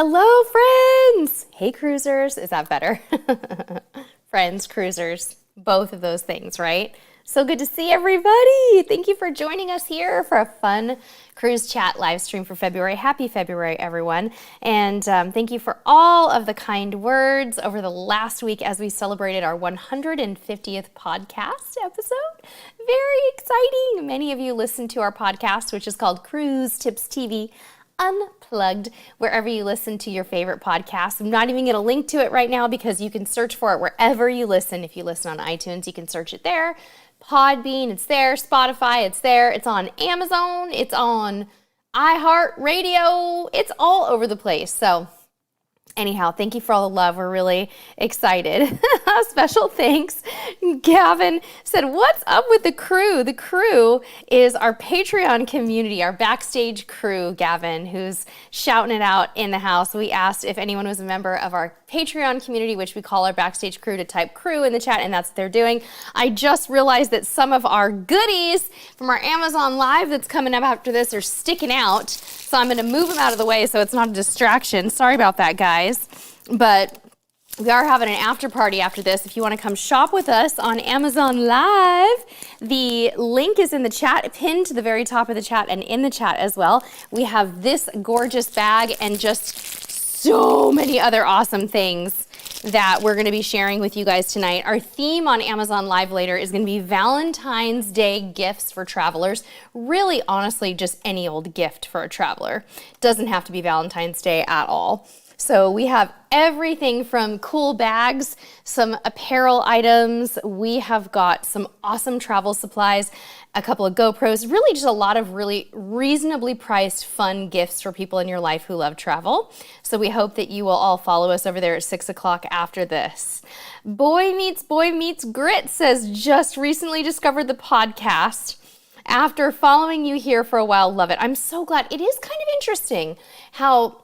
Hello, friends. Hey, cruisers. Is that better? Friends, cruisers, both of those things, right? So good to see everybody. Thank you for joining us here for a fun cruise chat live stream for February. Happy February, everyone. And thank you for all of the kind words over the last week as we celebrated our 150th podcast episode. Very exciting. Many of you listened to our podcast, which is called Cruise Tips TV Unplugged, wherever you listen to your favorite podcast. I'm not even going to link to it right now because you can search for it wherever you listen. If you listen on iTunes, you can search it there. Podbean, it's there. Spotify, it's there. It's on Amazon. It's on iHeartRadio. It's all over the place. So anyhow, thank you for all the love. We're really excited. Special thanks. Gavin said, what's up with the crew? The crew is our Patreon community, our backstage crew, Gavin, who's shouting it out in the house. We asked if anyone was a member of our Patreon community, which we call our backstage crew, to type crew in the chat, and that's what they're doing. I just realized that some of our goodies from our Amazon Live that's coming up after this are sticking out. So I'm going to move them out of the way so it's not a distraction. Sorry about that, guys. But we are having an after party after this. If you want to come shop with us on Amazon Live, the link is in the chat, pinned to the very top of the chat and in the chat as well. We have this gorgeous bag and just so many other awesome things that we're going to be sharing with you guys tonight. Our theme on Amazon Live later is going to be Valentine's Day gifts for travelers. Really, honestly, just any old gift for a traveler. Doesn't have to be Valentine's Day at all. So we have everything from cool bags, some apparel items. We have got some awesome travel supplies, a couple of GoPros, really just a lot of really reasonably priced fun gifts for people in your life who love travel. So we hope that you will all follow us over there at 6 o'clock after this. Boy Meets Grit says, just recently discovered the podcast. After following you here for a while, love it. I'm so glad. It is kind of interesting how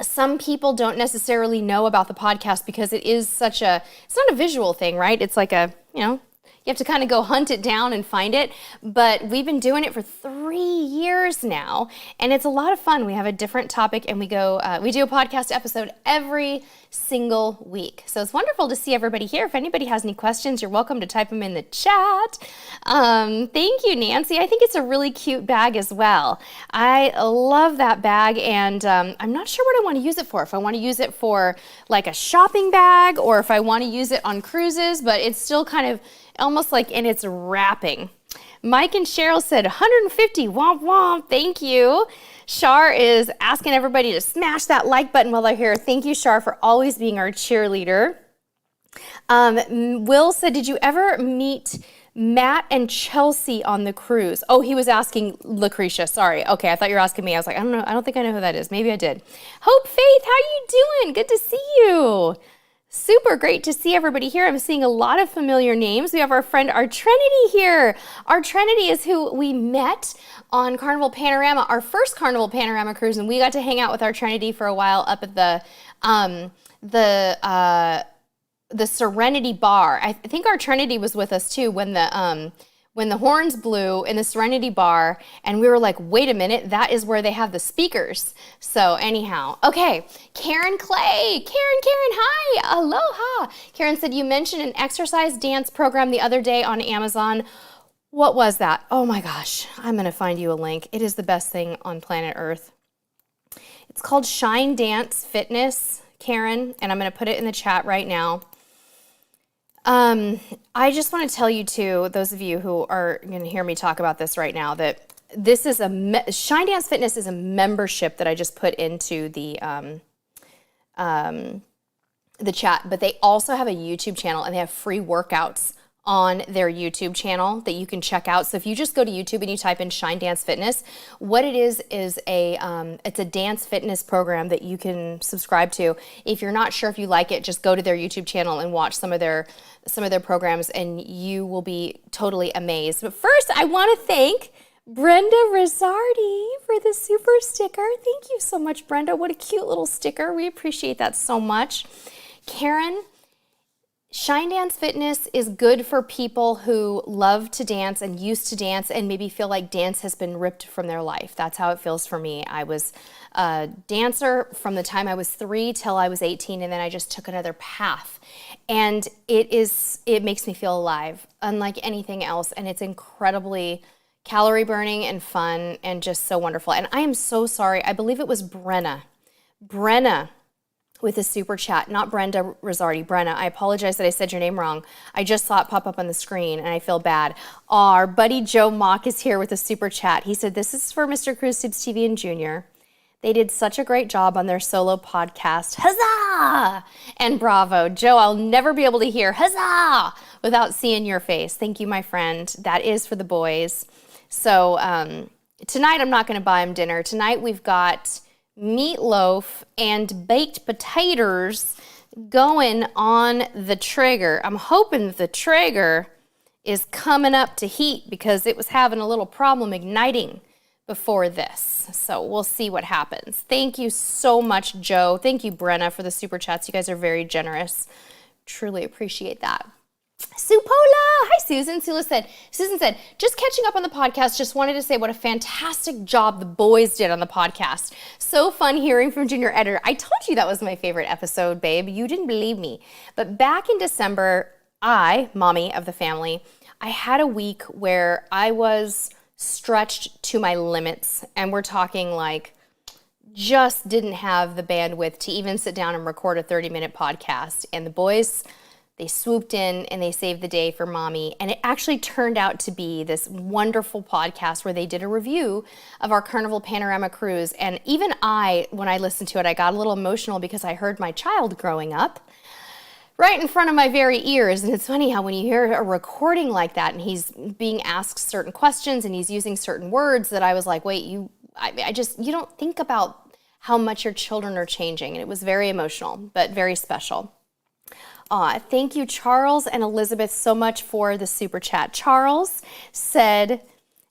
some people don't necessarily know about the podcast because it is such a, it's not a visual thing, right? It's like a, you have to kind of go hunt it down and find it. But we've been doing it for 3 years now, and it's a lot of fun. We have a different topic, and we do a podcast episode every single week. So it's wonderful to see everybody here. If anybody has any questions, you're welcome to type them in the chat. Thank you, Nancy. I think it's a really cute bag as well. I love that bag, and I'm not sure what I want to use it for. If I want to use it for like a shopping bag or if I want to use it on cruises, but it's still kind of almost like in its wrapping. Mike and Cheryl said 150, womp womp, thank you. Shar is asking everybody to smash that like button while they're here. Thank you, Shar, for always being our cheerleader. Will said, did you ever meet Matt and Chelsea on the cruise? Oh, he was asking Lucretia, sorry. Okay, I thought you were asking me. I was like, I don't know, I don't think I know who that is. Maybe I did. Hope Faith, how you doing? Good to see you. Super great to see everybody here. I'm seeing a lot of familiar names. We have our friend, our Trinity here. Our Trinity is who we met on Carnival Panorama, our first Carnival Panorama cruise, and we got to hang out with our Trinity for a while up at the Serenity Bar. I think our Trinity was with us too when the horns blew in the Serenity Bar, and we were like, wait a minute, that is where they have the speakers. So anyhow, okay, Karen Clay. Karen, hi, aloha. Karen said, you mentioned an exercise dance program the other day on Amazon. What was that? Oh my gosh, I'm gonna find you a link. It is the best thing on planet Earth. It's called Shine Dance Fitness, Karen, and I'm gonna put it in the chat right now. I just want to tell you too, those of you who are going to hear me talk about this right now, that this is Shine Dance Fitness is a membership that I just put into the chat, but they also have a YouTube channel and they have free workouts on their YouTube channel that you can check out. So if you just go to YouTube and you type in Shine Dance Fitness, what it is it's a dance fitness program that you can subscribe to. If you're not sure if you like it, just go to their YouTube channel and watch some of their programs and you will be totally amazed. But first, I want to thank Brenda Rosardi for the super sticker. Thank you so much, Brenda. What a cute little sticker. We appreciate that so much. Karen, Shine Dance Fitness is good for people who love to dance and used to dance and maybe feel like dance has been ripped from their life. That's how it feels for me. I was a dancer from the time I was 3 till I was 18, and then I just took another path. And it makes me feel alive, unlike anything else, and it's incredibly calorie burning and fun and just so wonderful. And I am so sorry. I believe it was Brenna with a super chat, not Brenda Rosardi, Brenna. I apologize that I said your name wrong. I just saw it pop up on the screen and I feel bad. Our buddy Joe Mock is here with a super chat. He said, this is for Mr. Cruise Tips TV and Junior. They did such a great job on their solo podcast. Huzzah! And bravo. Joe, I'll never be able to hear huzzah without seeing your face. Thank you, my friend. That is for the boys. So tonight I'm not going to buy them dinner. Tonight we've got meatloaf and baked potatoes going on the Traeger. I'm hoping the Traeger is coming up to heat because it was having a little problem igniting before this. So we'll see what happens. Thank you so much, Joe. Thank you, Brenna, for the super chats. You guys are very generous. Truly appreciate that. Supola! Hi, Susan. Susan said, just catching up on the podcast, just wanted to say what a fantastic job the boys did on the podcast. So fun hearing from Junior Editor. I told you that was my favorite episode, babe. You didn't believe me. But back in December, mommy of the family, I had a week where I was stretched to my limits. And we're talking like just didn't have the bandwidth to even sit down and record a 30-minute podcast. And the boys, they swooped in and they saved the day for mommy. And it actually turned out to be this wonderful podcast where they did a review of our Carnival Panorama cruise. And even when I listened to it, I got a little emotional because I heard my child growing up right in front of my very ears. And it's funny how when you hear a recording like that and he's being asked certain questions and he's using certain words that I was like, wait, you don't think about how much your children are changing. And it was very emotional, but very special. Thank you, Charles and Elizabeth, so much for the super chat. Charles said,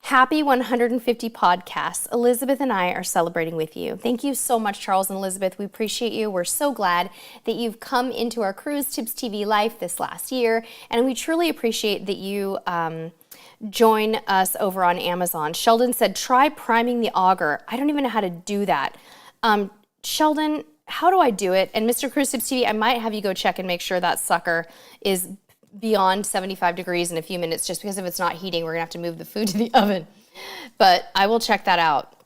happy 150 podcasts. Elizabeth and I are celebrating with you. Thank you so much, Charles and Elizabeth. We appreciate you. We're so glad that you've come into our Cruise Tips TV life this last year, and we truly appreciate that you join us over on Amazon. Sheldon said, try priming the auger. I don't even know how to do that. Sheldon, how do I do it? And Mr. Cruise Tips TV, I might have you go check and make sure that sucker is beyond 75 degrees in a few minutes, just because if it's not heating, we're gonna have to move the food to the oven. But I will check that out.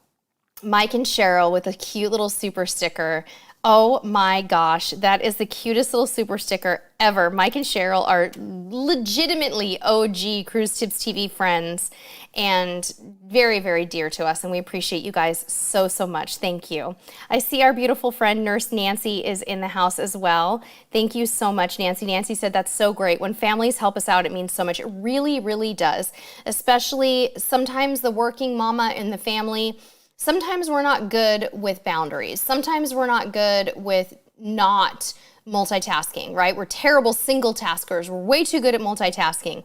Mike and Cheryl with a cute little super sticker. Oh my gosh, that is the cutest little super sticker ever. Mike and Cheryl are legitimately OG Cruise Tips TV friends and very, very dear to us, and we appreciate you guys so, so much. Thank you. I see our beautiful friend Nurse Nancy is in the house as well. Thank you so much, Nancy. Nancy said that's so great. When families help us out, it means so much. It really, really does, especially sometimes the working mama in the family. Sometimes we're not good with boundaries. Sometimes we're not good with not multitasking, right? We're terrible single taskers. We're way too good at multitasking.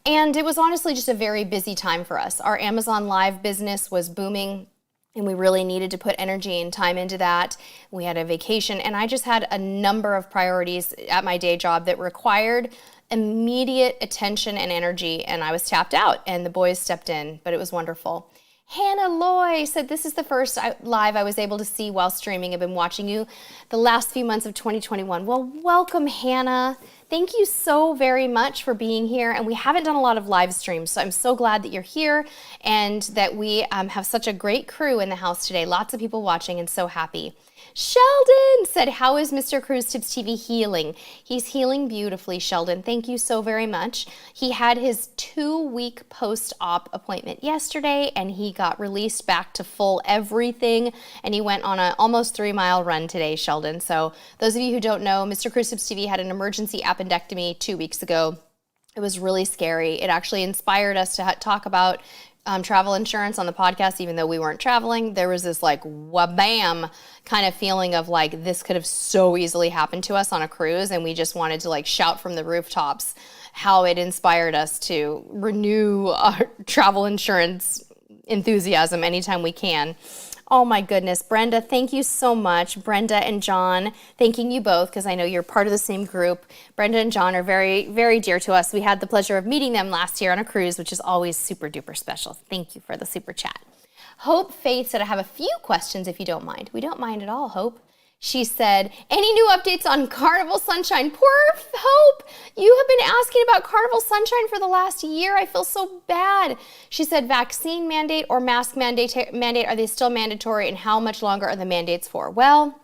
And it was honestly just a very busy time for us. Our Amazon Live business was booming, and we really needed to put energy and time into that. We had a vacation, and I just had a number of priorities at my day job that required immediate attention and energy, and I was tapped out, and the boys stepped in, but it was wonderful. Hannah Loy said, this is the first live I was able to see while streaming. I've been watching you the last few months of 2021. Well, welcome, Hannah. Thank you so very much for being here. And we haven't done a lot of live streams, so I'm so glad that you're here and that we have such a great crew in the house today. Lots of people watching and so happy. Sheldon said, how is Mr. Cruise Tips TV healing? He's healing beautifully, Sheldon. Thank you so very much. He had his 2-week post-op appointment yesterday, and he got released back to full everything, and he went on an almost 3-mile run today, Sheldon. So those of you who don't know, Mr. Cruise Tips TV had an emergency appendectomy 2 weeks ago. It was really scary. It actually inspired us to talk about travel insurance on the podcast, even though we weren't traveling. There was this like wha-bam kind of feeling of like this could have so easily happened to us on a cruise, and we just wanted to like shout from the rooftops how it inspired us to renew our travel insurance enthusiasm anytime we can. Oh my goodness, Brenda, thank you so much. Brenda and John, thanking you both because I know you're part of the same group. Brenda and John are very, very dear to us. We had the pleasure of meeting them last year on a cruise, which is always super duper special. Thank you for the super chat. Hope Faith said, I have a few questions if you don't mind. We don't mind at all, Hope. She said, any new updates on Carnival Sunshine? Poor Hope, you have been asking about Carnival Sunshine for the last year. I feel so bad. She said, vaccine mandate or mask mandate, are they still mandatory, and how much longer are the mandates for? Well,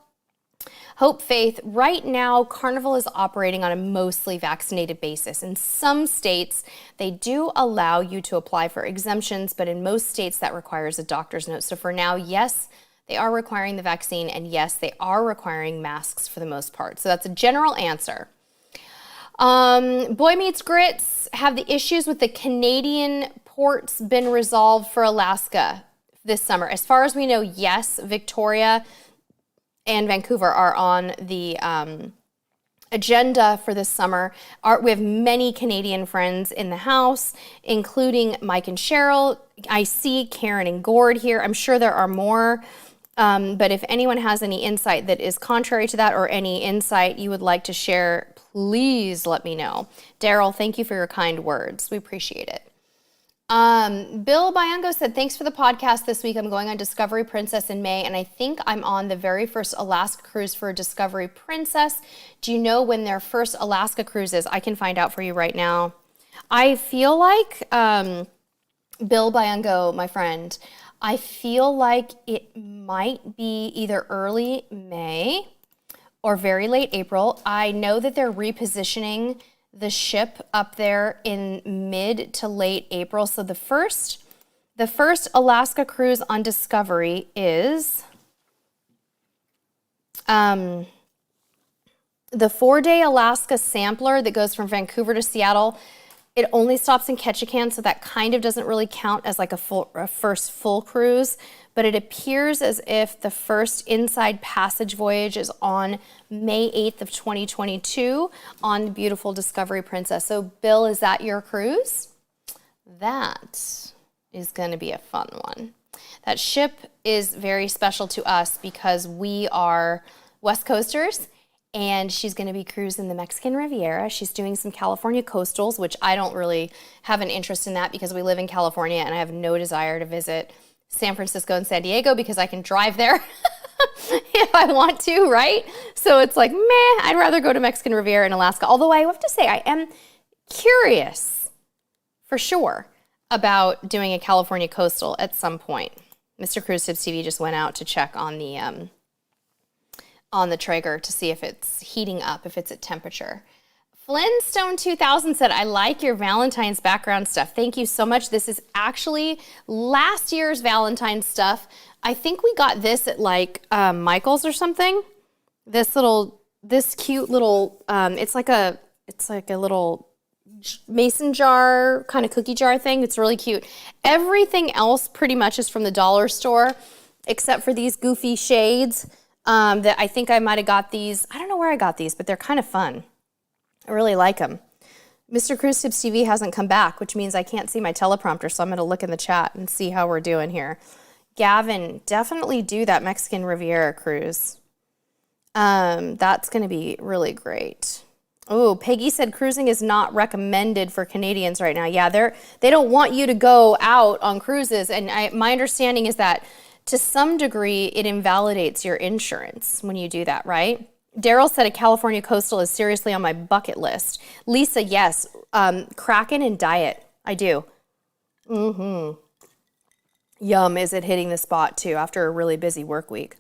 Hope Faith, right now, Carnival is operating on a mostly vaccinated basis. In some states, they do allow you to apply for exemptions, but in most states, that requires a doctor's note. So for now, yes, they are requiring the vaccine, and yes, they are requiring masks for the most part. So that's a general answer. Boy Meets Grits, have the issues with the Canadian ports been resolved for Alaska this summer? As far as we know, yes, Victoria and Vancouver are on the agenda for this summer. We have many Canadian friends in the house, including Mike and Cheryl. I see Karen and Gord here. I'm sure there are more. But if anyone has any insight that is contrary to that, or any insight you would like to share, please let me know. Daryl, thank you for your kind words. We appreciate it. Bill Byungo said, thanks for the podcast this week. I'm going on Discovery Princess in May, and I think I'm on the very first Alaska cruise for Discovery Princess. Do you know when their first Alaska cruise is? I can find out for you right now. I feel like, Bill Byungo, my friend, I feel like it might be either early May or very late April. I know that they're repositioning the ship up there in mid to late April. So the first Alaska cruise on Discovery is the 4-day Alaska Sampler that goes from Vancouver to Seattle. It only stops in Ketchikan, so that kind of doesn't really count as like a first full cruise, but it appears as if the first inside passage voyage is on May 8th of 2022 on the beautiful Discovery Princess. So Bill, is that your cruise? That is going to be a fun one. That ship is very special to us because we are West Coasters, and she's going to be cruising the Mexican Riviera. She's doing some California coastals, which I don't really have an interest in that because we live in California and I have no desire to visit San Francisco and San Diego because I can drive there if I want to, right? So it's like, meh, I'd rather go to Mexican Riviera in Alaska. Although I have to say, I am curious for sure about doing a California coastal at some point. Mr. Cruise Tips TV just went out to check on the Traeger to see if it's heating up, if it's at temperature. Flintstone 2000 said, I like your Valentine's background stuff. Thank you so much. This is actually last year's Valentine's stuff. I think we got this at like Michael's or something. This cute little, it's like a little mason jar, kind of cookie jar thing. It's really cute. Everything else pretty much is from the dollar store, except for these goofy shades. That I think I might have got these. I don't know where I got these, but they're kind of fun. I really like them. Mr. Cruise Tips TV hasn't come back, which means I can't see my teleprompter, so I'm going to look in the chat and see how we're doing here. Gavin, definitely do that Mexican Riviera cruise. That's going to be really great. Oh, Peggy said cruising is not recommended for Canadians right now. Yeah, they don't want you to go out on cruises, and my understanding is that to some degree, it invalidates your insurance when you do that, right? Daryl said a California coastal is seriously on my bucket list. Lisa, yes. Kraken and Diet. I do. Yum, is it hitting the spot too after a really busy work week.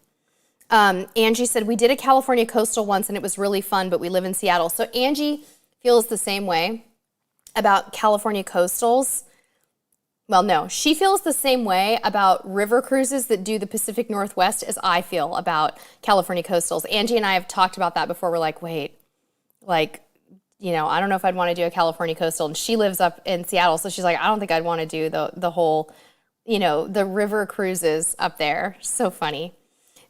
Angie said, we did a California coastal once and it was really fun, but we live in Seattle. So Angie feels the same way about California coastals. Well, no, she feels the same way about river cruises that do the Pacific Northwest as I feel about California coastals. Angie and I have talked about that before. We're like, wait, like, you know, I don't know if I'd want to do a California coastal. And she lives up in Seattle, so she's like, I don't think I'd want to do the whole, you know, the river cruises up there. So funny.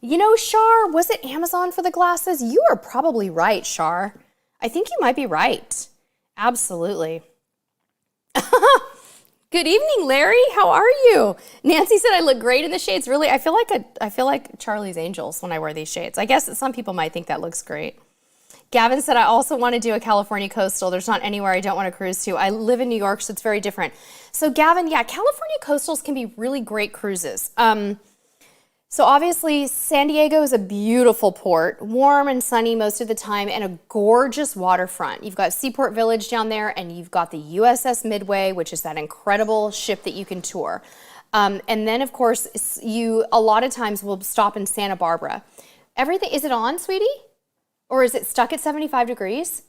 You know, Shar, was it Amazon for the glasses? You are probably right, Shar. I think you might be right. Absolutely. Good evening, Larry. How are you? Nancy said I look great in the shades. Really, I feel like Charlie's Angels when I wear these shades. I guess some people might think that looks great. Gavin said, I also want to do a California coastal. There's not anywhere I don't want to cruise to. I live in New York, so it's very different. So Gavin, yeah, California coastals can be really great cruises. So obviously, San Diego is a beautiful port, warm and sunny most of the time, and a gorgeous waterfront. You've got Seaport Village down there, and you've got the USS Midway, which is that incredible ship that you can tour. And then, of course, you a lot of times will stop in Santa Barbara. Everything, is it on, sweetie? Or is it stuck at 75 degrees?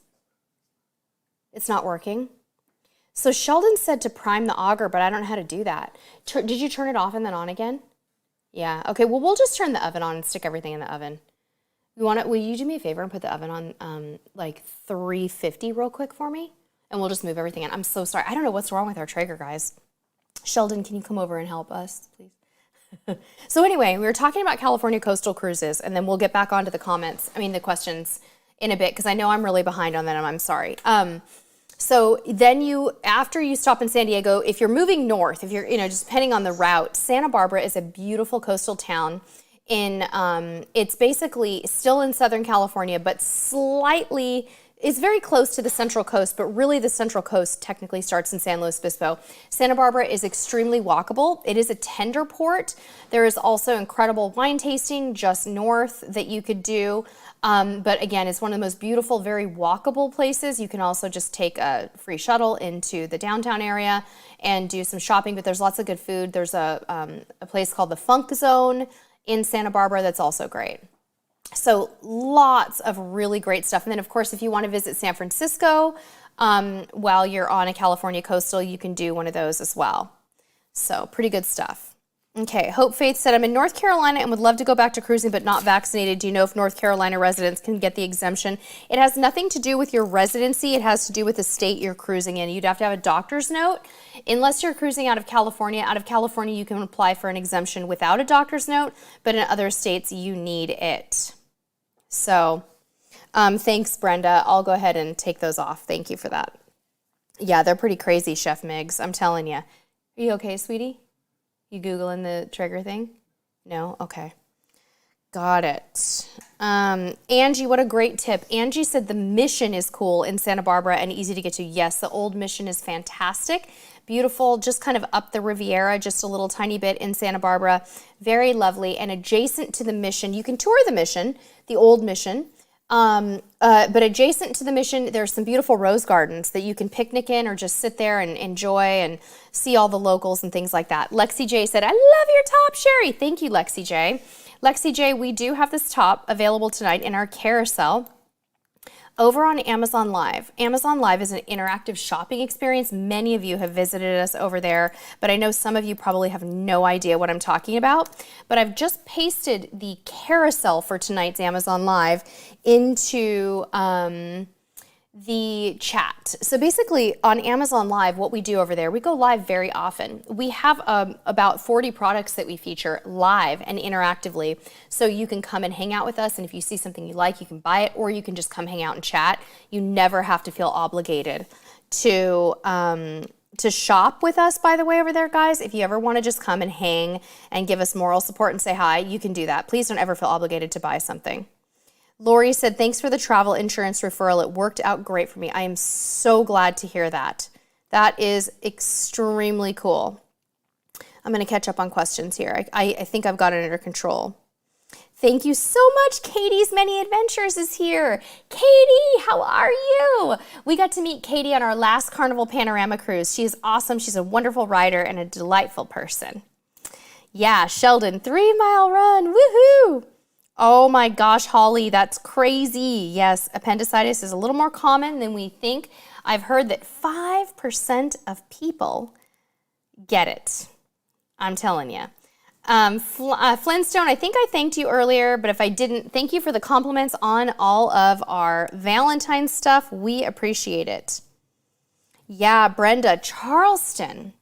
It's not working. So Sheldon said to prime the auger, but I don't know how to do that. Did you turn it off and then on again? Yeah, okay, well, we'll just turn the oven on and stick everything in the oven. Will you do me a favor and put the oven on like 350 real quick for me? And we'll just move everything in. I'm so sorry. I don't know what's wrong with our Traeger, guys. Sheldon, can you come over and help us, please? So anyway, we were talking about California coastal cruises, and then we'll get back onto the questions in a bit, because I know I'm really behind on that, and I'm sorry. So then after you stop in San Diego, if you're moving north, if you're, just depending on the route, Santa Barbara is a beautiful coastal town it's basically still in Southern California, but it's very close to the Central Coast, but really the Central Coast technically starts in San Luis Obispo. Santa Barbara is extremely walkable. It is a tender port. There is also incredible wine tasting just north that you could do. But again, it's one of the most beautiful, very walkable places. You can also just take a free shuttle into the downtown area and do some shopping, but there's lots of good food. There's a place called the Funk Zone in Santa Barbara that's also great. So lots of really great stuff. And then of course, if you want to visit San Francisco while you're on a California coastal, you can do one of those as well. So pretty good stuff. Okay, Hope Faith said, I'm in North Carolina and would love to go back to cruising but not vaccinated. Do you know if North Carolina residents can get the exemption? It has nothing to do with your residency. It has to do with the state you're cruising in. You'd have to have a doctor's note. Unless you're cruising out of California, you can apply for an exemption without a doctor's note, but in other states you need it. So thanks, Brenda. I'll go ahead and take those off. Thank you for that. Yeah, they're pretty crazy, Chef Miggs. I'm telling you. Are you okay, sweetie? You Googling the trigger thing? No? Okay. Got it. Angie, what a great tip. Angie said the Mission is cool in Santa Barbara and easy to get to. Yes, the old Mission is fantastic. Beautiful, just kind of up the Riviera, just a little tiny bit in Santa Barbara. Very lovely. And adjacent to the Mission, you can tour the Mission, the old Mission. But adjacent to the Mission, there's some beautiful rose gardens that you can picnic in or just sit there and enjoy and see all the locals and things like that. Lexi J said, I love your top, Sherry. Thank you, Lexi J. Lexi J, we do have this top available tonight in our carousel over on Amazon Live. Amazon Live is an interactive shopping experience. Many of you have visited us over there, but I know some of you probably have no idea what I'm talking about. But I've just pasted the carousel for tonight's Amazon Live into the chat. So basically on Amazon Live, what we do over there, we go live very often. We have about 40 products that we feature live and interactively. So you can come and hang out with us, and if you see something you like, you can buy it, or you can just come hang out and chat. You never have to feel obligated to shop with us, by the way, over there, guys. If you ever want to just come and hang and give us moral support and say hi, you can do that. Please don't ever feel obligated to buy something. Lori said, thanks for the travel insurance referral. It worked out great for me. I am so glad to hear that. That is extremely cool. I'm going to catch up on questions here. I think I've got it under control. Thank you so much. Katie's Many Adventures is here. Katie, how are you? We got to meet Katie on our last Carnival Panorama cruise. She is awesome. She's a wonderful rider and a delightful person. Yeah, Sheldon, 3 mile run. Woohoo! Oh my gosh, Holly, that's crazy. Yes, appendicitis is a little more common than we think. I've heard that 5% of people get it. I'm telling you. Flintstone, I think I thanked you earlier, but if I didn't, thank you for the compliments on all of our Valentine stuff. We appreciate it. Yeah, Brenda, Charleston.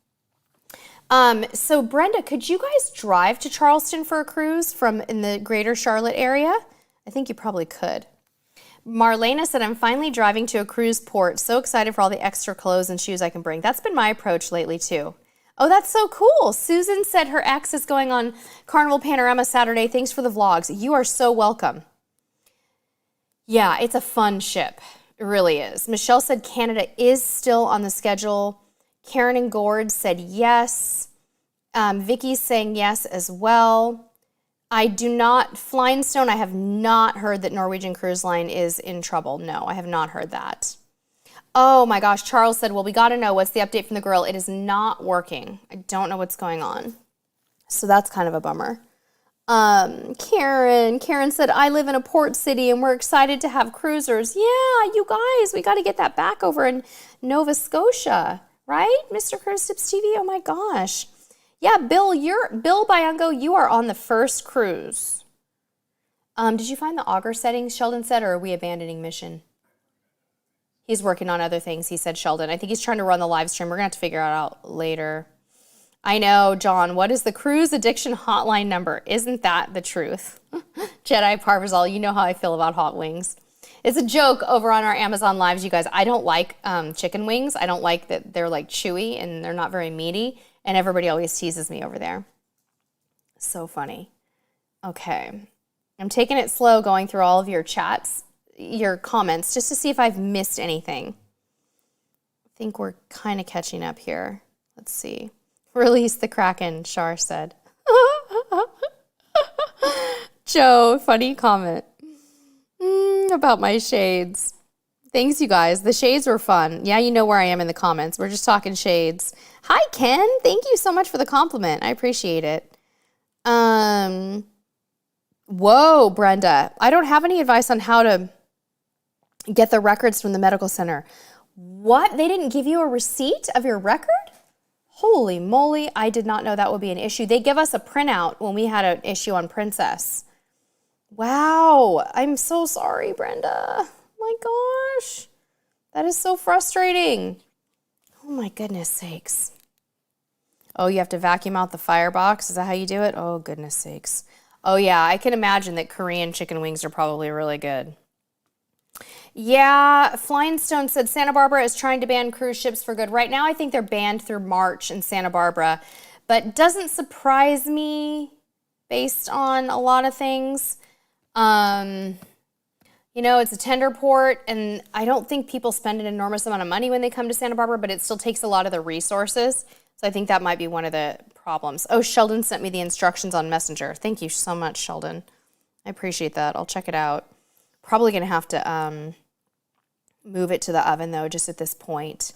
So Brenda, could you guys drive to Charleston for a cruise from in the greater Charlotte area? I think you probably could. Marlena said, I'm finally driving to a cruise port. So excited for all the extra clothes and shoes I can bring. That's been my approach lately too. Oh, that's so cool. Susan said her ex is going on Carnival Panorama Saturday. Thanks for the vlogs. You are so welcome. Yeah, it's a fun ship. It really is. Michelle said Canada is still on the schedule. Karen and Gord said yes. Vicky's saying yes as well. Flynstone, I have not heard that Norwegian Cruise Line is in trouble. No, I have not heard that. Oh my gosh, Charles said, well, we got to know what's the update from the grill. It is not working. I don't know what's going on. So that's kind of a bummer. Karen said, I live in a port city and we're excited to have cruisers. Yeah, you guys, we got to get that back over in Nova Scotia, right? Mr. Cruise Tips TV, oh my gosh. Yeah, Bill Bianco, you are on the first cruise. Did you find the auger settings, Sheldon said, or are we abandoning mission? He's working on other things, he said, Sheldon. I think he's trying to run the live stream. We're going to have to figure it out later. I know, John. What is the cruise addiction hotline number? Isn't that the truth? Jedi Parvazal, you know how I feel about hot wings. It's a joke over on our Amazon Lives, you guys. I don't like chicken wings. I don't like that they're like chewy and they're not very meaty. And everybody always teases me over there. So funny. Okay. I'm taking it slow going through all of your chats, your comments, just to see if I've missed anything. I think we're kind of catching up here. Let's see. Release the Kraken, Shar said. Joe, funny comment about my shades. Thanks, you guys. The shades were fun. Yeah, you know where I am in the comments. We're just talking shades. Hi, Ken. Thank you so much for the compliment. I appreciate it. Whoa, Brenda. I don't have any advice on how to get the records from the medical center. What? They didn't give you a receipt of your record? Holy moly, I did not know that would be an issue. They give us a printout when we had an issue on Princess. Wow, I'm so sorry, Brenda. My gosh, that is so frustrating. Oh my goodness sakes. Oh, you have to vacuum out the firebox? Is that how you do it? Oh, goodness sakes. Oh yeah, I can imagine that Korean chicken wings are probably really good. Yeah, Flynstone said Santa Barbara is trying to ban cruise ships for good. Right now, I think they're banned through March in Santa Barbara, but doesn't surprise me based on a lot of things. You know, it's a tender port, and I don't think people spend an enormous amount of money when they come to Santa Barbara, but it still takes a lot of the resources. So I think that might be one of the problems. Oh, Sheldon sent me the instructions on Messenger. Thank you so much, Sheldon. I appreciate that. I'll check it out. Probably going to have to move it to the oven, though, just at this point.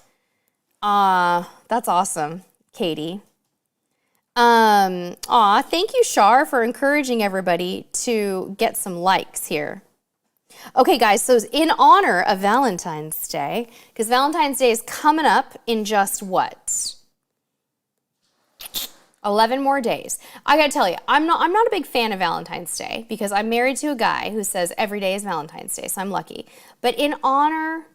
That's awesome, Katie. Thank you, Shar, for encouraging everybody to get some likes here. Okay, guys, so in honor of Valentine's Day, because Valentine's Day is coming up in just what? 11 more days. I gotta tell you, I'm not a big fan of Valentine's Day because I'm married to a guy who says every day is Valentine's Day, so I'm lucky. But in honor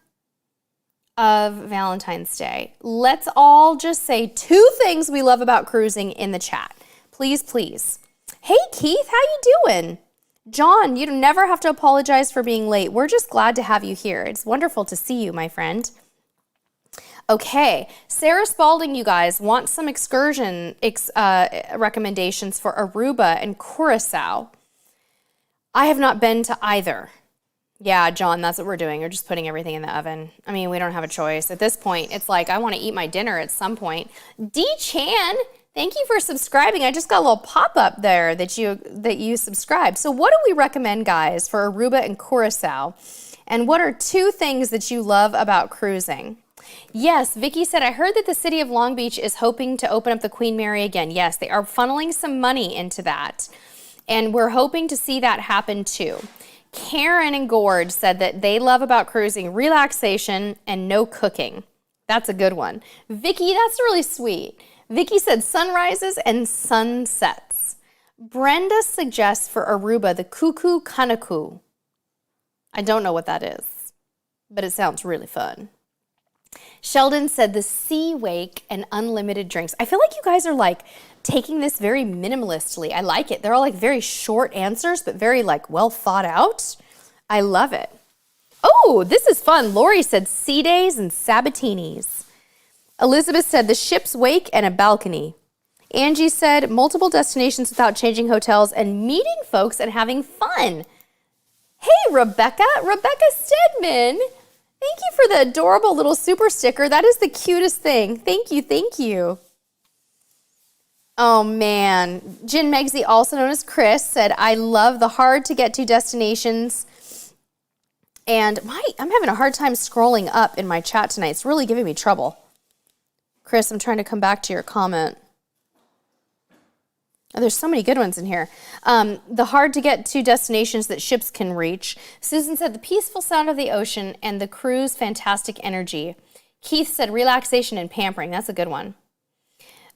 of Valentine's Day, let's all just say 2 things we love about cruising in the chat. Please, please. Hey, Keith, how you doing? John, you never have to apologize for being late. We're just glad to have you here. It's wonderful to see you, my friend. Okay, Sarah Spalding, you guys, wants some excursion recommendations for Aruba and Curacao. I have not been to either. Yeah, John, that's what we're doing. We're just putting everything in the oven. I mean, we don't have a choice. At this point, it's like I want to eat my dinner at some point. D. Chan, thank you for subscribing. I just got a little pop-up there that you subscribed. So what do we recommend, guys, for Aruba and Curacao? And what are 2 things that you love about cruising? Yes, Vicky said, I heard that the city of Long Beach is hoping to open up the Queen Mary again. Yes, they are funneling some money into that. And we're hoping to see that happen too. Karen and Gord said that they love about cruising relaxation and no cooking. That's a good one. Vicky, that's really sweet. Vicky said sunrises and sunsets. Brenda suggests for Aruba the Cuckoo Kanaku. I don't know what that is, but it sounds really fun. Sheldon said the sea wake and unlimited drinks. I feel like you guys are like taking this very minimalistly. I like it. They're all like very short answers, but very like well thought out. I love it. Oh, this is fun. Lori said sea days and Sabatinis. Elizabeth said the ship's wake and a balcony. Angie said multiple destinations without changing hotels and meeting folks and having fun. Hey, Rebecca Stedman. Thank you for the adorable little super sticker. That is the cutest thing. Thank you, thank you. Oh man, Jen Megsy, also known as Chris, said, I love the hard to get to destinations. And I'm having a hard time scrolling up in my chat tonight. It's really giving me trouble. Chris, I'm trying to come back to your comment. Oh, there's so many good ones in here. The hard to get to destinations that ships can reach. Susan said the peaceful sound of the ocean and the cruise fantastic energy. Keith said relaxation and pampering. That's a good one.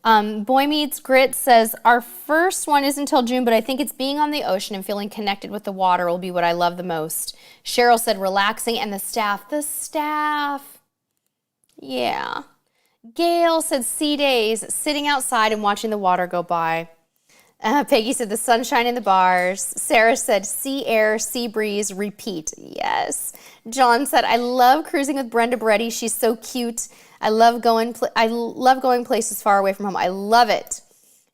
Boy Meets Grit says, our first one isn't until June, but I think it's being on the ocean and feeling connected with the water will be what I love the most. Cheryl said relaxing and the staff. The staff. Yeah. Gail said sea days, sitting outside and watching the water go by. Peggy said the sunshine in the bars. Sarah said sea air, sea breeze, repeat. Yes. John said, I love cruising with Brenda Beretti. She's so cute. I love going places far away from home. I love it.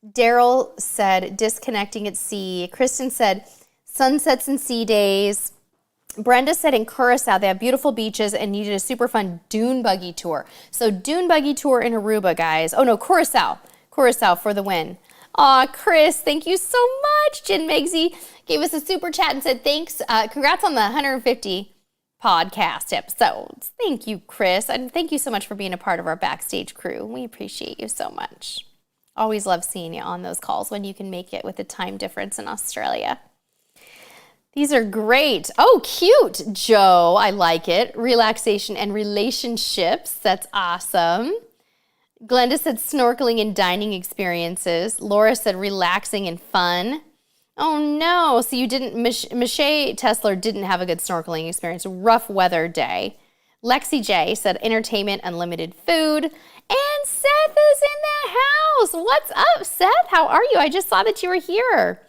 Daryl said disconnecting at sea. Kristen said sunsets and sea days. Brenda said in Curacao they have beautiful beaches and needed a super fun dune buggy tour. So dune buggy tour in Aruba, guys. Oh no, Curacao. Curacao for the win. Aw, Chris, thank you so much. Jen Megsy gave us a super chat and said thanks. Congrats on the 150 podcast episodes. Thank you, Chris. And thank you so much for being a part of our Backstage crew. We appreciate you so much. Always love seeing you on those calls when you can make it with the time difference in Australia. These are great. Oh, cute, Joe. I like it. Relaxation and relationships. That's awesome. Glenda said snorkeling and dining experiences. Laura said relaxing and fun. Oh no, so you didn't, Michelle Tesler didn't have a good snorkeling experience. Rough weather day. Lexi J said entertainment, unlimited food. And Seth is in the house. What's up, Seth? How are you? I just saw that you were here.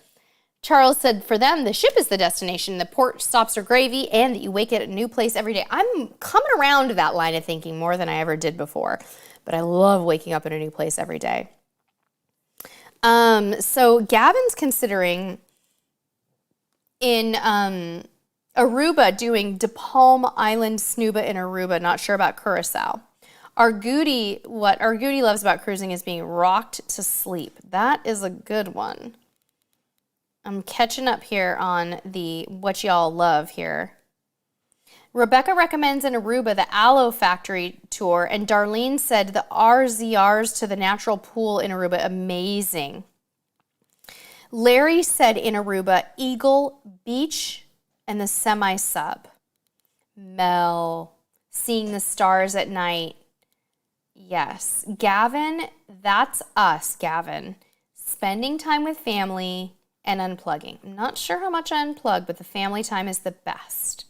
Charles said for them, the ship is the destination. The port stops are gravy and that you wake at a new place every day. I'm coming around to that line of thinking more than I ever did before. But I love waking up in a new place every day. So Gavin's considering in Aruba doing De Palm Island Snuba in Aruba. Not sure about Curacao. What Argudi loves about cruising is being rocked to sleep. That is a good one. I'm catching up here on the what y'all love here. Rebecca recommends in Aruba the Aloe Factory tour, and Darlene said the RZRs to the natural pool in Aruba, amazing. Larry said in Aruba, Eagle Beach and the semi-sub. Mel, seeing the stars at night. Yes. Gavin, that's us, Gavin. Spending time with family and unplugging. I'm not sure how much I unplug, but the family time is the best.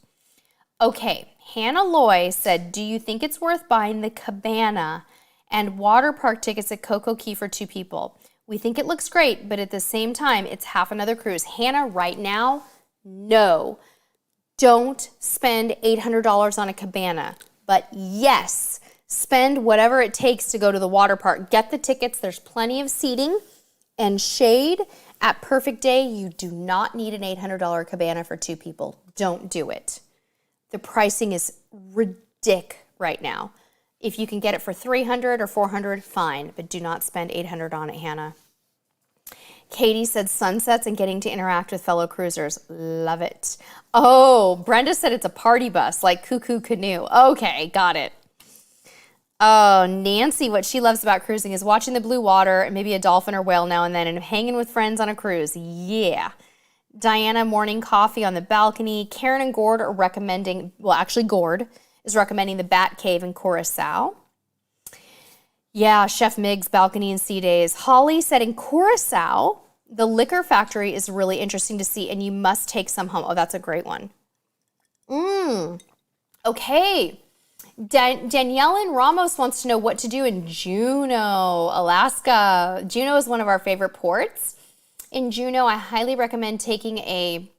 Okay, Hannah Loy said, do you think it's worth buying the cabana and water park tickets at Coco Key for 2 people? We think it looks great, but at the same time, it's half another cruise. Hannah, right now, no. Don't spend $800 on a cabana. But yes, spend whatever it takes to go to the water park. Get the tickets. There's plenty of seating and shade. At Perfect Day, you do not need an $800 cabana for 2 people. Don't do it. The pricing is ridiculous right now. If you can get it for $300 or $400, fine, but do not spend $800 on it, Hannah. Katie said sunsets and getting to interact with fellow cruisers. Love it. Oh, Brenda said it's a party bus, like Cuckoo Canoe. Okay, got it. Oh, Nancy, what she loves about cruising is watching the blue water and maybe a dolphin or whale now and then and hanging with friends on a cruise. Yeah. Diana, morning coffee on the balcony. Karen and Gord are recommending, well, actually Gord is recommending the Bat Cave in Curacao. Yeah, Chef Miggs, balcony and sea days. Holly said in Curacao, the liquor factory is really interesting to see and you must take some home. Oh, that's a great one. Okay. Danielle and Ramos wants to know what to do in Juneau, Alaska. Juneau is one of our favorite ports. In Juneau, I highly recommend taking a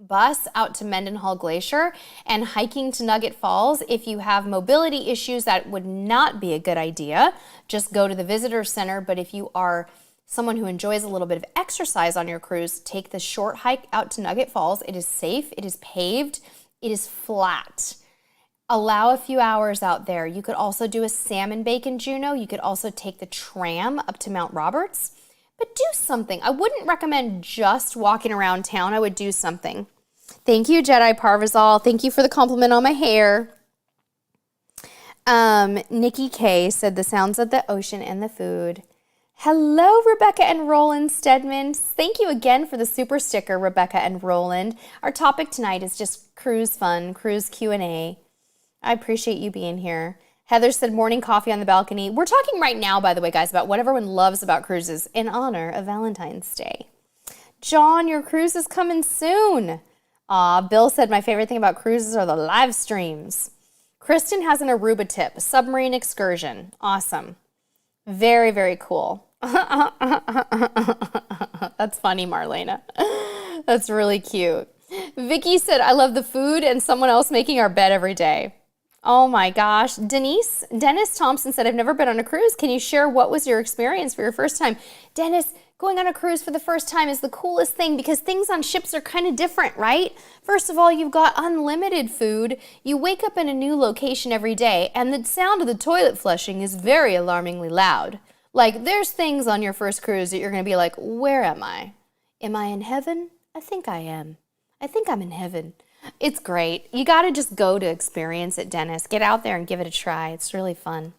bus out to Mendenhall Glacier and hiking to Nugget Falls. If you have mobility issues, that would not be a good idea. Just go to the visitor center. But if you are someone who enjoys a little bit of exercise on your cruise, take the short hike out to Nugget Falls. It is safe, it is paved, it is flat. Allow a few hours out there. You could also do a salmon bake in Juneau. You could also take the tram up to Mount Roberts. But do something. I wouldn't recommend just walking around town. I would do something. Thank you, Jedi Parvizal. Thank you for the compliment on my hair. Nikki K said the sounds of the ocean and the food. Hello, Rebecca and Roland Stedman. Thank you again for the super sticker, Rebecca and Roland. Our topic tonight is just cruise fun, cruise Q&A. I appreciate you being here. Heather said morning coffee on the balcony. We're talking right now, by the way, guys, about what everyone loves about cruises in honor of Valentine's Day. John, your cruise is coming soon. Bill said my favorite thing about cruises are the live streams. Kristen has an Aruba tip, submarine excursion. Awesome. Very, very cool. That's funny, Marlena. That's really cute. Vicky said, I love the food and someone else making our bed every day. Oh my gosh. Dennis Thompson said, I've never been on a cruise. Can you share what was your experience for your first time? Dennis, going on a cruise for the first time is the coolest thing because things on ships are kind of different, right? First of all, you've got unlimited food. You wake up in a new location every day, and the sound of the toilet flushing is very alarmingly loud. Like, there's things on your first cruise that you're going to be like, where am I? Am I in heaven? I think I am. I think I'm in heaven. It's great. You got to just go to experience it, Dennis. Get out there and give it a try. It's really fun.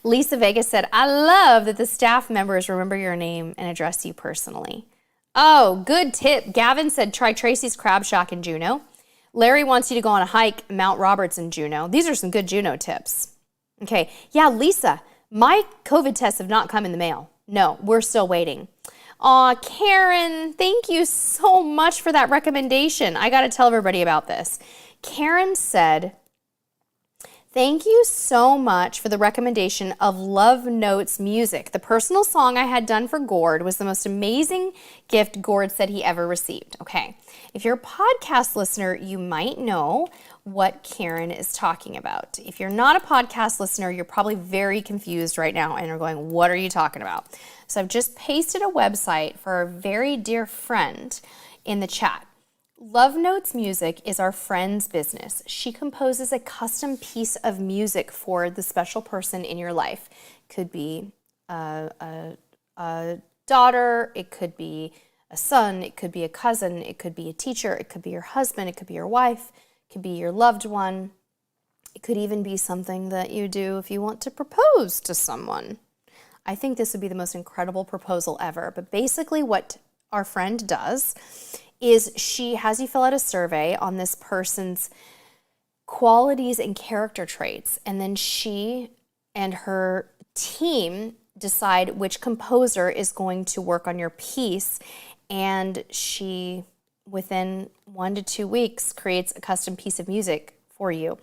Lisa Vega said, I love that the staff members remember your name and address you personally. Oh, good tip. Gavin said, try Tracy's Crab Shack in Juneau. Larry wants you to go on a hike, Mount Roberts in Juneau. These are some good Juneau tips. Okay. Yeah, Lisa, my COVID tests have not come in the mail. No, we're still waiting. Aw, Karen, thank you so much for that recommendation. I got to tell everybody about this. Karen said, thank you so much for the recommendation of Love Notes music. The personal song I had done for Gord was the most amazing gift Gord said he ever received. Okay, if you're a podcast listener, you might know what Karen is talking about. If you're not a podcast listener, you're probably very confused right now and are going, what are you talking about? So I've just pasted a website for a very dear friend in the chat. Love Notes Music is our friend's business. She composes a custom piece of music for the special person in your life. Could be a daughter, it could be a son, it could be a cousin, it could be a teacher, it could be your husband, it could be your wife, it could be your loved one. It could even be something that you do if you want to propose to someone. I think this would be the most incredible proposal ever. But basically what our friend does is she has you fill out a survey on this person's qualities and character traits, and then she and her team decide which composer is going to work on your piece, and she, within 1 to 2 weeks, creates a custom piece of music for you.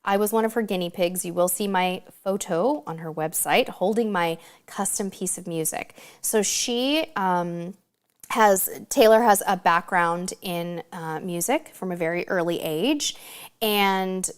I was one of her guinea pigs. You will see my photo on her website holding my custom piece of music. So she Taylor has a background in music from a very early age, and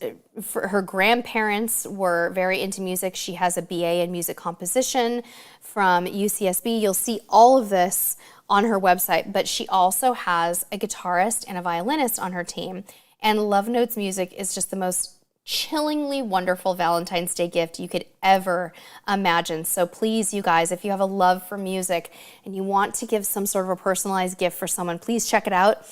her grandparents were very into music. She has a BA in music composition from UCSB. You'll see all of this on her website, but she also has a guitarist and a violinist on her team. And Love Notes Music is just the most chillingly wonderful Valentine's Day gift you could ever imagine. So please, you guys, if you have a love for music and you want to give some sort of a personalized gift for someone, please check it out.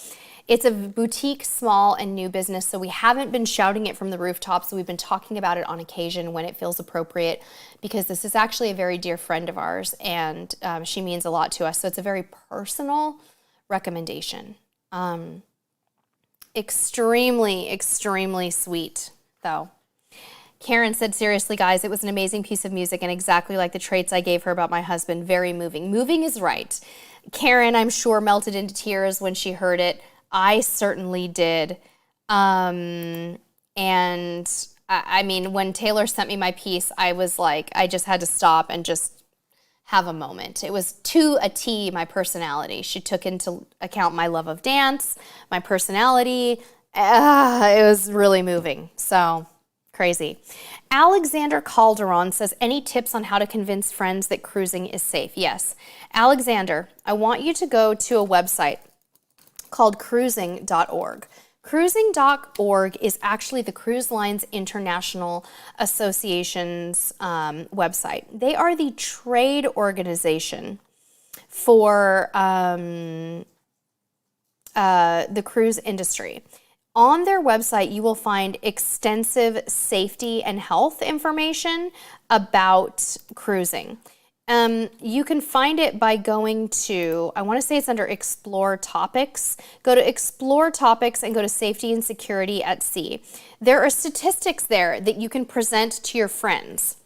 It's a boutique, small, and new business, so we haven't been shouting it from the rooftops. So we've been talking about it on occasion when it feels appropriate, because this is actually a very dear friend of ours, and she means a lot to us. So it's a very personal recommendation. Extremely, extremely sweet, though. Karen said, seriously, guys, it was an amazing piece of music and exactly like the traits I gave her about my husband. Very moving. Moving is right. Karen, I'm sure, melted into tears when she heard it. I certainly did. And I mean, when Taylor sent me my piece, I was like, I just had to stop and just have a moment. It was to a T my personality. She took into account my love of dance, my personality. It was really moving. So crazy. Alexander Calderon says, any tips on how to convince friends that cruising is safe? Yes. Alexander, I want you to go to a website called cruising.org. Cruising.org is actually the Cruise Lines International Association's website. They are the trade organization for the cruise industry. On their website, you will find extensive safety and health information about cruising. You can find it by going to, I want to say it's under Explore Topics. Go to Explore Topics and go to Safety and Security at Sea. There are statistics there that you can present to your friends.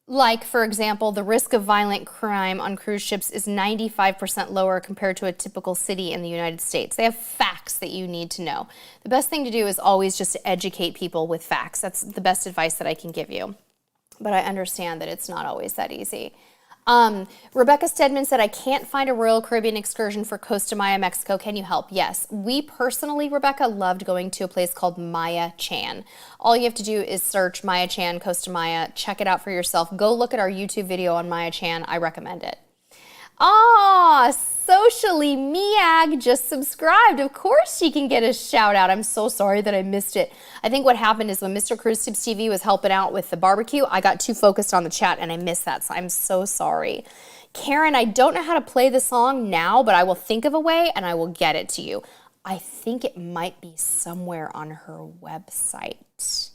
Like, for example, the risk of violent crime on cruise ships is 95% lower compared to a typical city in the United States. They have facts that you need to know. The best thing to do is always just to educate people with facts. That's the best advice that I can give you. But I understand that it's not always that easy. Rebecca Stedman said, I can't find a Royal Caribbean excursion for Costa Maya, Mexico. Can you help? Yes. We personally, Rebecca, loved going to a place called Maya Chan. All you have to do is search Maya Chan, Costa Maya. Check it out for yourself. Go look at our YouTube video on Maya Chan. I recommend it. Socially Miag just subscribed. Of course she can get a shout out. I'm so sorry that I missed it. I think what happened is when Mr. Cruise Tips TV was helping out with the barbecue, I got too focused on the chat and I missed that. So I'm so sorry. Karen, I don't know how to play the song now, but I will think of a way and I will get it to you. I think it might be somewhere on her website.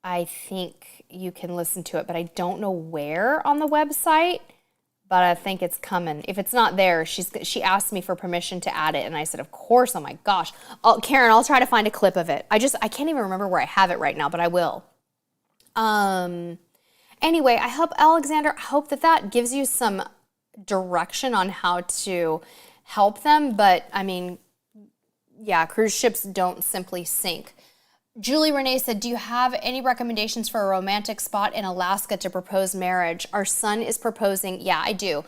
I think you can listen to it, but I don't know where on the website. But I think it's coming. If it's not there, she asked me for permission to add it, and I said, of course. Oh my gosh, Karen, I'll try to find a clip of it. I can't even remember where I have it right now, but I will. Anyway, I hope that gives you some direction on how to help them. But I mean, yeah, cruise ships don't simply sink. Julie Renee said, do you have any recommendations for a romantic spot in Alaska to propose marriage? Our son is proposing. Yeah, I do.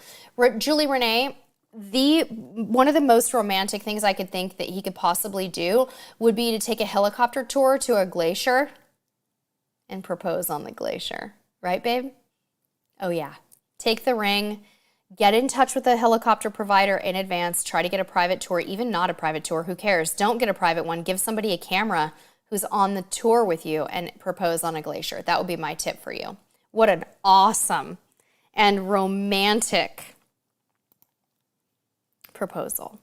Julie Renee, one of the most romantic things I could think that he could possibly do would be to take a helicopter tour to a glacier and propose on the glacier. Right, babe? Oh, yeah. Take the ring. Get in touch with a helicopter provider in advance. Try to get a private tour, even not a private tour. Who cares? Don't get a private one. Give somebody a camera who's on the tour with you and propose on a glacier. That would be my tip for you. What an awesome and romantic proposal.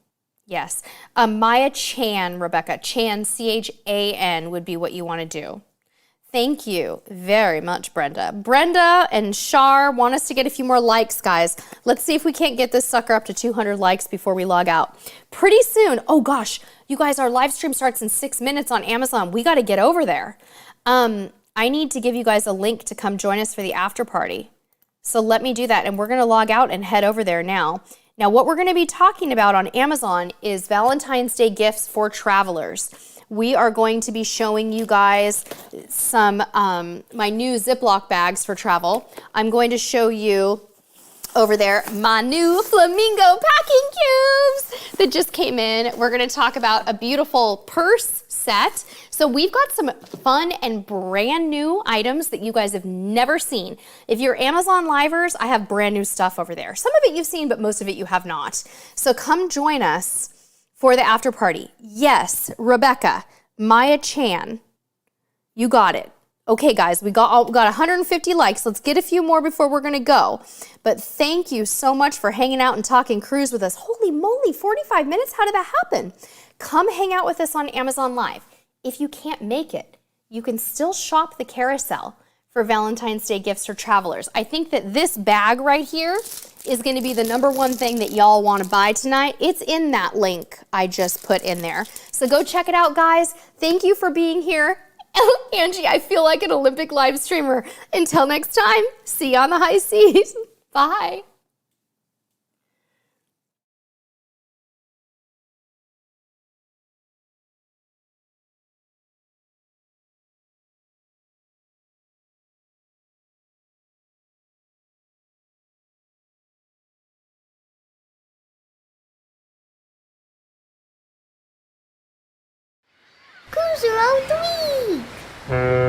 Yes. Maya Chan, Rebecca. Chan, C-H-A-N would be what you want to do. Thank you very much, Brenda. Brenda and Shar want us to get a few more likes, guys. Let's see if we can't get this sucker up to 200 likes before we log out. Pretty soon. Oh gosh, you guys, our live stream starts in 6 minutes on Amazon. We got to get over there. I need to give you guys a link to come join us for the after party. So let me do that, and we're going to log out and head over there now. Now, what we're going to be talking about on Amazon is Valentine's Day gifts for travelers. We are going to be showing you guys some my new Ziploc bags for travel. I'm going to show you over there my new flamingo packing cubes that just came in. We're going to talk about a beautiful purse set. So we've got some fun and brand new items that you guys have never seen. If you're Amazon Livers, I have brand new stuff over there. Some of it you've seen, but most of it you have not. So come join us for the after party. Yes, Rebecca, Maya Chan, you got it. Okay, guys, we got 150 likes. Let's get a few more before we're going to go. But thank you so much for hanging out and talking cruise with us. Holy moly, 45 minutes? How did that happen? Come hang out with us on Amazon Live. If you can't make it, you can still shop the carousel for Valentine's Day gifts for travelers. I think that this bag right here is going to be the #1 thing that y'all want to buy tonight. It's in that link I just put in there. So go check it out, guys. Thank you for being here. Angie, I feel like an Olympic live streamer. Until next time, see you on the high seas. Bye. of the week.